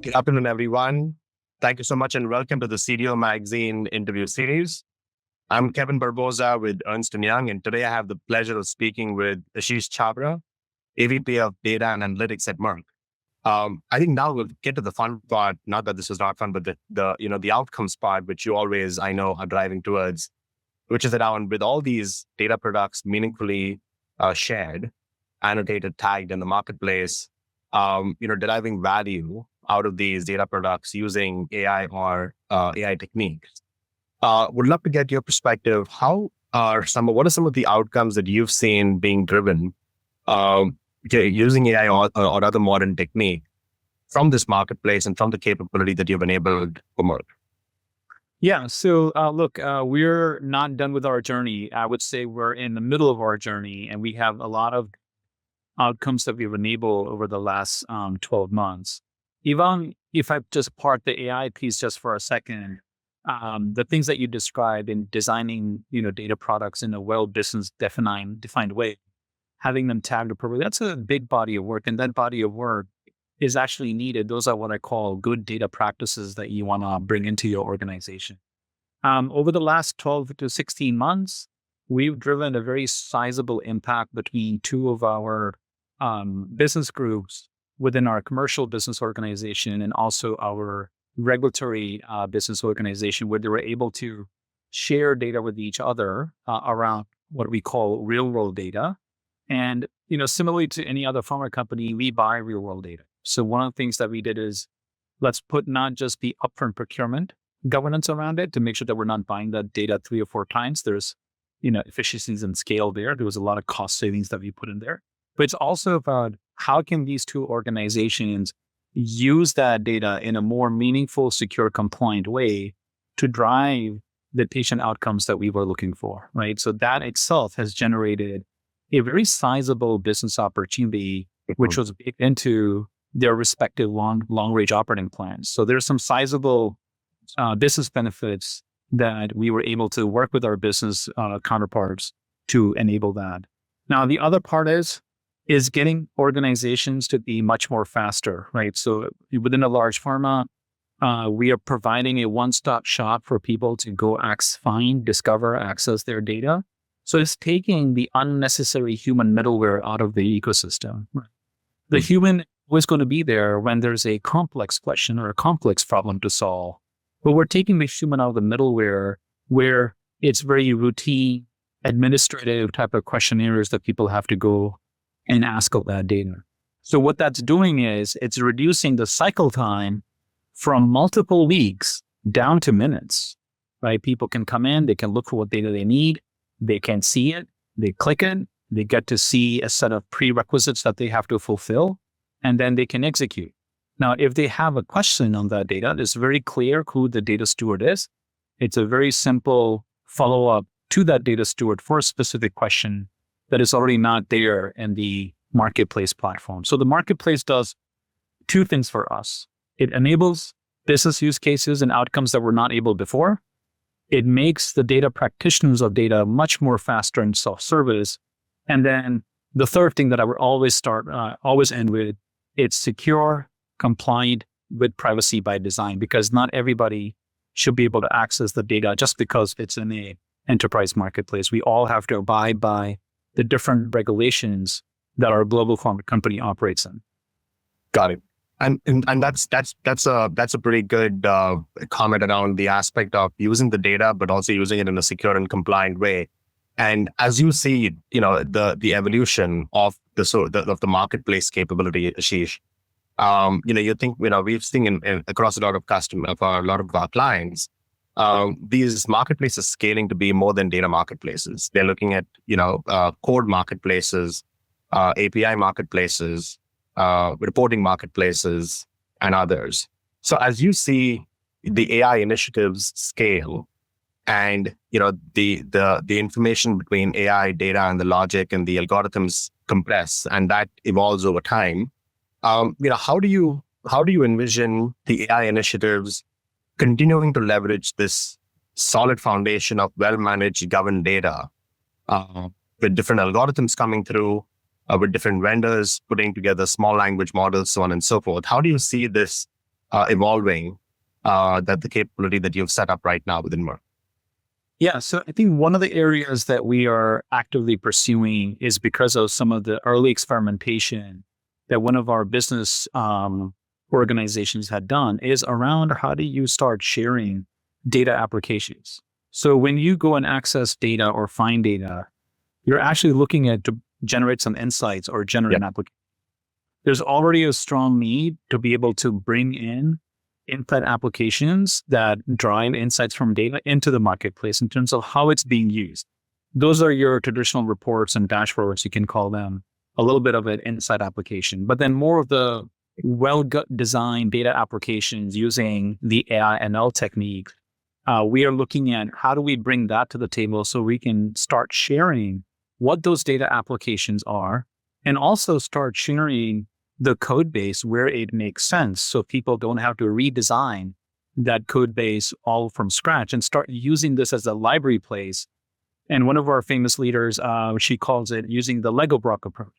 Good afternoon, everyone. Thank you so much and welcome to the CDO Magazine interview series. I'm Kevin Barboza with Ernst & Young, and today I have the pleasure of speaking with Asheesh Chhabra, AVP of Data and Analytics at Merck. I think now we'll get to the fun part. Not that this is not fun, but the outcomes part, which you always, I know, are driving towards, which is around with all these data products meaningfully shared, annotated, tagged in the marketplace, deriving value out of these data products using AI or AI techniques. Would love to get your perspective. What are some of the outcomes that you've seen being driven using AI or other modern technique from this marketplace and from the capability that you've enabled for Merck? Yeah. So look, we're not done with our journey. I would say we're in the middle of our journey, and we have a lot of outcomes that we've enabled over the last 12 months. Even if I just part the AI piece just for a second, the things that you described in designing, data products in a business defined way, having them tagged appropriately, that's a big body of work. And that body of work is actually needed. Those are what I call good data practices that you want to bring into your organization. Over the last 12 to 16 months, we've driven a very sizable impact between two of our business groups within our commercial business organization and also our regulatory business organization, where they were able to share data with each other around what we call real world data. And, similarly to any other pharma company, we buy real world data. So one of the things that we did is let's put not just the upfront procurement governance around it to make sure that we're not buying that data 3 or 4 times. There's, efficiencies and scale there. There was a lot of cost savings that we put in there. But it's also about how can these two organizations use that data in a more meaningful, secure, compliant way to drive the patient outcomes that we were looking for, right? So that itself has generated a very sizable business opportunity, which was baked into their respective long-range operating plans. So there's some sizable business benefits that we were able to work with our business counterparts to enable that. Now, the other part is getting organizations to be much more faster, right? So within a large pharma, we are providing a one-stop shop for people to go find, discover, access their data. So it's taking the unnecessary human middleware out of the ecosystem. The human was going to be there when there's a complex question or a complex problem to solve. But we're taking the human out of the middleware where it's very routine, administrative type of questionnaires that people have to go and ask of that data. So what that's doing is it's reducing the cycle time from multiple weeks down to minutes, right? People can come in, they can look for what data they need, they can see it, they click it, they get to see a set of prerequisites that they have to fulfill, and then they can execute. Now, if they have a question on that data, it's very clear who the data steward is. It's a very simple follow-up to that data steward for a specific question that is already not there in the marketplace platform. So the marketplace does 2 things for us. It enables business use cases and outcomes that were not able before. It makes the data practitioners of data much more faster and self-service. And then the third thing that I would always end with, it's secure, compliant with privacy by design, because not everybody should be able to access the data just because it's in a enterprise marketplace. We all have to abide by the different regulations that our global pharma company operates in. Got it. And that's a pretty good comment around the aspect of using the data, but also using it in a secure and compliant way. And as you see, the evolution of the marketplace capability, Asheesh, you think, we've seen across a lot of our clients, these marketplaces scaling to be more than data marketplaces. They're looking at, code marketplaces, API marketplaces, reporting marketplaces, and others. So as you see the AI initiatives scale and, the information between AI data and the logic and the algorithms compress, and that evolves over time, how do you envision the AI initiatives continuing to leverage this solid foundation of well-managed governed data with different algorithms coming through, with different vendors putting together small language models, so on and so forth? How do you see this evolving that the capability that you've set up right now within Merck? Yeah, so I think one of the areas that we are actively pursuing is because of some of the early experimentation that one of our business organizations had done is around how do you start sharing data applications. So when you go and access data or find data, you're actually looking at to generate some insights or generate Yep. an application. There's already a strong need to be able to bring in insight applications that drive insights from data into the marketplace in terms of how it's being used. Those are your traditional reports and dashboards, you can call them a little bit of an insight application, but then more of the well-designed data applications using the AI ML technique. We are looking at how do we bring that to the table so we can start sharing what those data applications are and also start sharing the code base where it makes sense so people don't have to redesign that code base all from scratch and start using this as a library place. And one of our famous leaders, she calls it using the Lego block approach.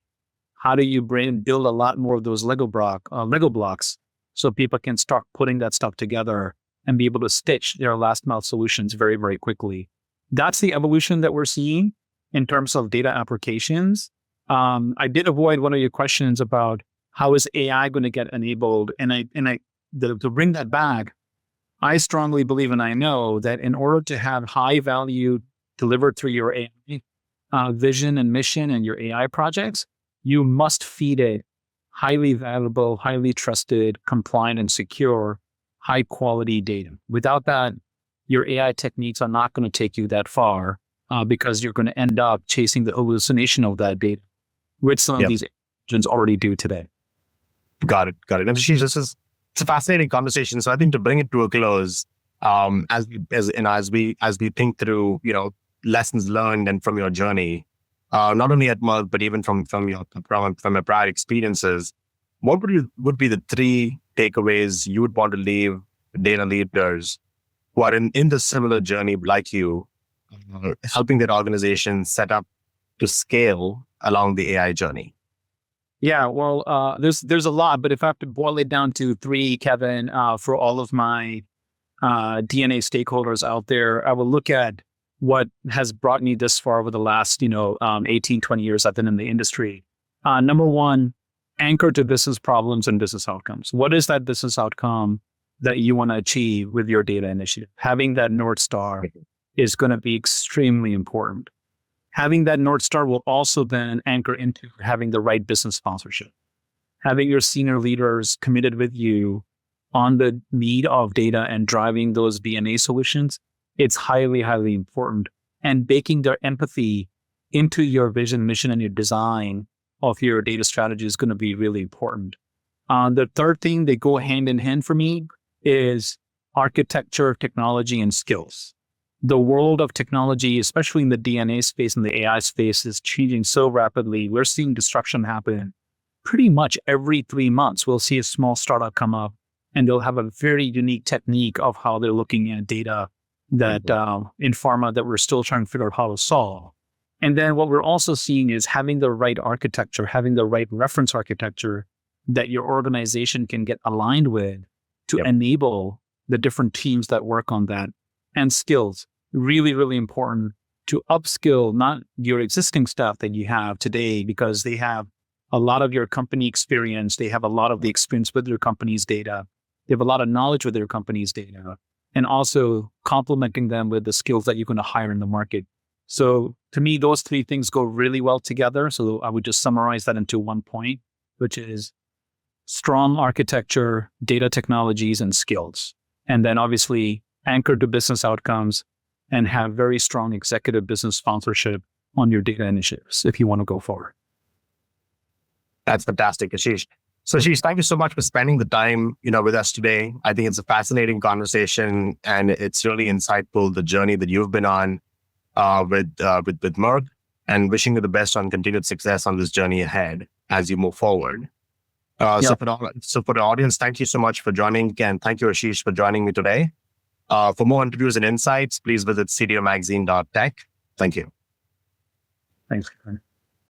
How do you build a lot more of those Lego blocks so people can start putting that stuff together and be able to stitch their last mile solutions very, very quickly? That's the evolution that we're seeing in terms of data applications. I did avoid one of your questions about how is AI going to get enabled? To bring that back, I strongly believe and I know that in order to have high value delivered through your AI vision and mission and your AI projects, you must feed it highly valuable, highly trusted, compliant, and secure, high quality data. Without that, your AI techniques are not going to take you that far because you're going to end up chasing the hallucination of that data, which some of Yep. these agents already do today. Got it. And Asheesh, it's a fascinating conversation. So I think to bring it to a close, as we think through, lessons learned and from your journey, not only at Merck but even from your prior experiences, what would be the 3 takeaways you would want to leave data leaders who are in the similar journey like you, helping their organization set up to scale along the AI journey? Yeah, well, there's a lot, but if I have to boil it down to 3, Kevin, for all of my DNA stakeholders out there, I will look at what has brought me this far over the last, 18, 20 years I've been in the industry. Number 1, anchor to business problems and business outcomes. What is that business outcome that you want to achieve with your data initiative? Having that North Star is going to be extremely important. Having that North Star will also then anchor into having the right business sponsorship. Having your senior leaders committed with you on the need of data and driving those DNA solutions, it's highly, highly important. And baking their empathy into your vision, mission, and your design of your data strategy is going to be really important. The third thing that go hand in hand for me is architecture, technology, and skills. The world of technology, especially in the DNA space and the AI space, is changing so rapidly. We're seeing disruption happen pretty much every 3 months. We'll see a small startup come up and they'll have a very unique technique of how they're looking at data that in pharma that we're still trying to figure out how to solve. And then what we're also seeing is having the right architecture, having the right reference architecture that your organization can get aligned with to enable the different teams that work on that. And skills, really, really important to upskill not your existing staff that you have today, because they have a lot of your company experience. They have a lot of the experience with your company's data. They have a lot of knowledge with their company's data, and also complementing them with the skills that you're going to hire in the market. So to me, those 3 things go really well together. So I would just summarize that into one point, which is strong architecture, data technologies, and skills. And then obviously anchored to business outcomes and have very strong executive business sponsorship on your data initiatives if you want to go forward. That's fantastic, Asheesh. So Asheesh, thank you so much for spending the time, with us today. I think it's a fascinating conversation and it's really insightful, the journey that you've been on with Merck, and wishing you the best on continued success on this journey ahead as you move forward. So for the audience, thank you so much for joining. And thank you, Asheesh, for joining me today. For more interviews and insights, please visit cdomagazine.tech. Thank you. Thanks, Kevin.